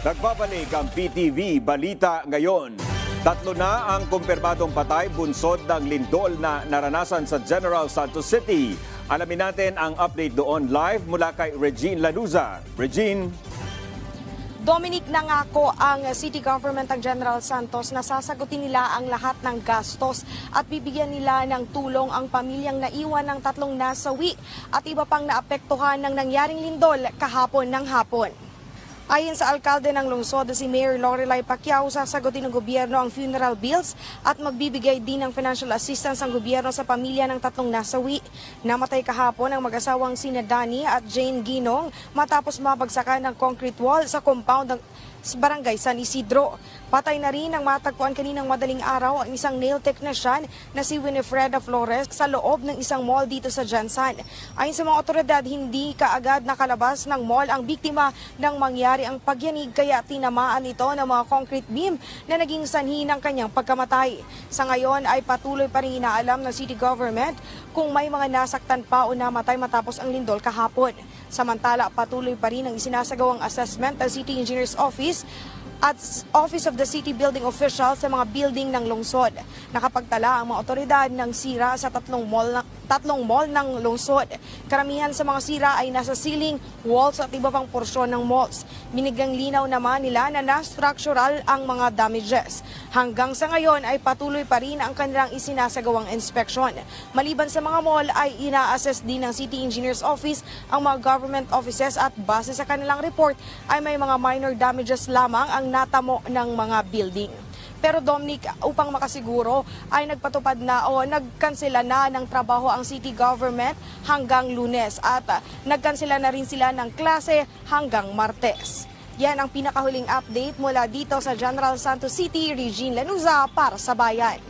Nagbabalik ang PTV Balita Ngayon. Tatlo na ang kumpirmadong patay bunsod ng lindol na naranasan sa General Santos City. Alamin natin ang update doon live mula kay Regine Lanuza. Regine. Dominic, nangako ang City Government ng General Santos na sasagutin nila ang lahat ng gastos at bibigyan nila ng tulong ang pamilyang naiwan ng tatlong nasawi at iba pang naapektuhan ng nangyaring lindol kahapon ng hapon. Ayon sa alkalde ng lungsod, si Mayor Lorelai Pacquiao, sasagutin ng gobyerno ang funeral bills at magbibigay din ng financial assistance ang gobyerno sa pamilya ng tatlong nasawi. Namatay kahapon ang mag-asawang sina Danny at Jane Ginong matapos mabagsakan ng concrete wall sa compound ng Barangay San Isidro. Patay na rin ang matagpuan kaninang madaling araw ang isang nail technician na si Winifreda Flores sa loob ng isang mall dito sa Jansan. Ayon sa mga otoridad, hindi kaagad nakalabas ng mall ang biktima nang mangyari ang pagyanig kaya tinamaan ito ng mga concrete beam na naging sanhi ng kanyang pagkamatay. Sa ngayon ay patuloy pa rin inaalam ng city government kung may mga nasaktan pa o namatay matapos ang lindol kahapon. Samantala, patuloy pa rin ang isinasagawang assessment ng City Engineer's Office at Office of the City Building Officials sa mga building ng lungsod. Nakapagtala ang mga otoridad ng sira sa tatlong mall ng lungsod. Karamihan sa mga sira ay nasa ceiling, walls at iba pang porsyon ng malls. Binigyang linaw naman nila na na-structural ang mga damages. Hanggang sa ngayon ay patuloy pa rin ang kanilang isinasagawang inspeksyon. Maliban sa mga mall ay ina-assess din ng City Engineer's Office ang mga government offices at base sa kanilang report ay may mga minor damages lamang ang natamo ng mga building. Pero Dominic, upang makasiguro ay nagpatupad na o nagkansela na ng trabaho ang city government hanggang Lunes at nagkansela na rin sila ng klase hanggang Martes. Yan ang pinakahuling update mula dito sa General Santos City. Regine Lanuza para sa Bayan.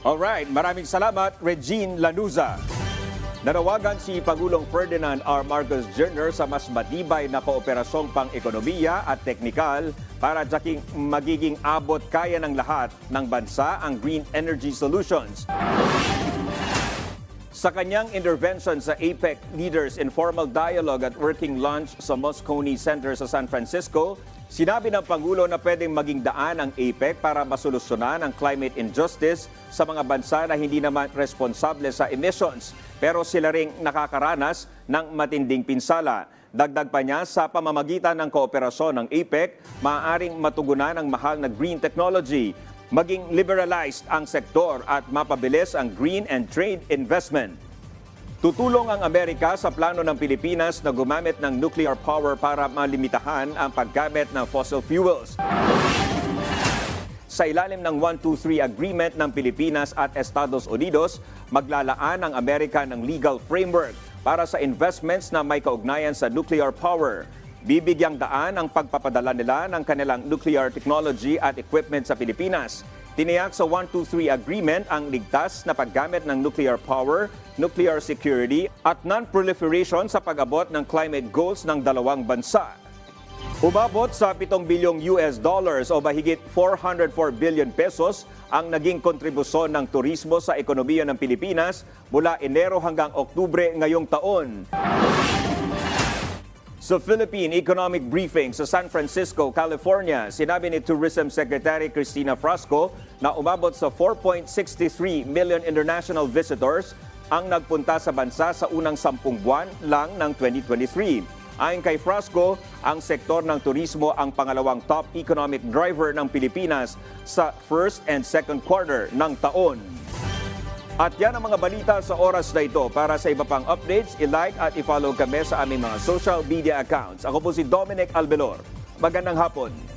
Alright, maraming salamat Regine Lanuza. Nanawagan si Pangulong Ferdinand R. Marcos Jr. sa mas matibay na kooperasyong pang-ekonomiya at teknikal para tiyaking magiging abot kaya ng lahat ng bansa ang green energy solutions. Sa kanyang intervention sa APEC Leaders Informal Dialogue at Working Lunch sa Moscone Center sa San Francisco, sinabi ng Pangulo na pwedeng maging daan ang APEC para masolusyonan ang climate injustice sa mga bansa na hindi naman responsable sa emissions, pero sila ring nakakaranas ng matinding pinsala. Dagdag pa niya, sa pamamagitan ng kooperasyon ng APEC, maaaring matugunan ang mahal na green technology, maging liberalized ang sektor at mapabilis ang green and trade investment. Tutulong ang Amerika sa plano ng Pilipinas na gumamit ng nuclear power para malimitahan ang paggamit ng fossil fuels. Sa ilalim ng 123 Agreement ng Pilipinas at Estados Unidos, maglalaan ang Amerika ng legal framework para sa investments na may kaugnayan sa nuclear power. Bibigyang daan ang pagpapadala nila ng kanilang nuclear technology at equipment sa Pilipinas. Tiniyak sa 123 Agreement ang ligtas na paggamit ng nuclear power, nuclear security at non-proliferation sa pag-abot ng climate goals ng dalawang bansa. Umabot sa 7 bilyong US dollars o mahigit 404 billion pesos ang naging kontribusyon ng turismo sa ekonomiya ng Pilipinas mula Enero hanggang Oktubre ngayong taon. Sa Philippine Economic Briefing sa San Francisco, California, sinabi ni Tourism Secretary Cristina Frasco na umabot sa 4.63 million international visitors ang nagpunta sa bansa sa unang 10 buwan lang ng 2023. Ayon kay Frasco, ang sektor ng turismo ang pangalawang top economic driver ng Pilipinas sa first and second quarter ng taon. At yan ang mga balita sa oras na ito. Para sa iba pang updates, i-like at i-follow kami sa aming mga social media accounts. Ako po si Dominic Albelor. Magandang hapon.